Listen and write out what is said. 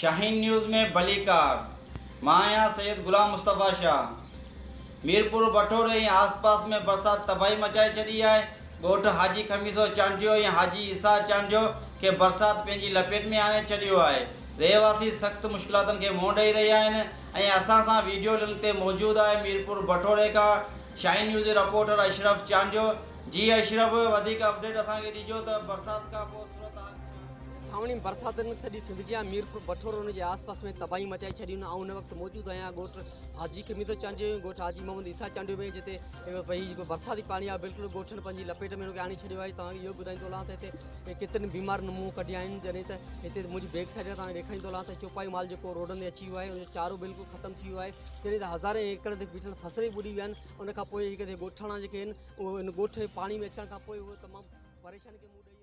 शाहीन news में बलीकार माया सैयद गुलाम मुस्तफ़ा शाह। मीरपुर बठोर ऐं आसपास में बरसात तबाही मचाए छॾी आहे। ॻोठ हाजी खमीसो चांडियो ऐं हाजी ईसा चांडियो खे बरसात पंहिंजी लपेट में आणे छॾियो आहे। रहवासी सख़्त मुश्किलातुनि खे मुंहुं ॾेई रहिया आहिनि ऐं असां सां वीडियो लिंक ते मौजूदु आहे मीरपुर बठोड़े खां शाहीन न्यूज़ जे रिपोर्टर अशरफ चांडियो। जी अशरफ, वधीक अपडेट असांखे ॾिजो त बरसात खां पोइ सूरत हाल सावणी बरसात सॼी सिंध मीरपुर बठोर उन आसपास में तबाही मचाई छॾी उन वक्त मौजूद आहियां ॻोठ हाजी खमीसो चांडियो ॻोठ हाजी मोहम्मद ईसा चांडियो में जिते भई बरसाती पानी आहे बिल्कुलु ॻोठनि पंहिंजी लपेट में उनखे आणे छॾियो आहे। तव्हांखे इहो ॿुधाईंदो हलां त हिते केतिरनि बीमारनि मुंहुं कढिया आहिनि। जॾहिं त हिते मुंहिंजी बैक साइड तव्हांखे ॾेखारींदो हलां त चौपाई माल जेको रोडनि ते अची वियो आहे उन चारो बिल्कुलु ख़तमु थी वियो आहे। जॾहिं त हज़ारे एकड़ ते बीठल फसल ई ॿुॾी विया आहिनि। उनखां पोइ हिकु ॻोठाणा जेके आहिनि उहे इन ॻोठ पाणी में अचण खां पोइ उहे तमामु परेशानी खे मुंहुं ॾेई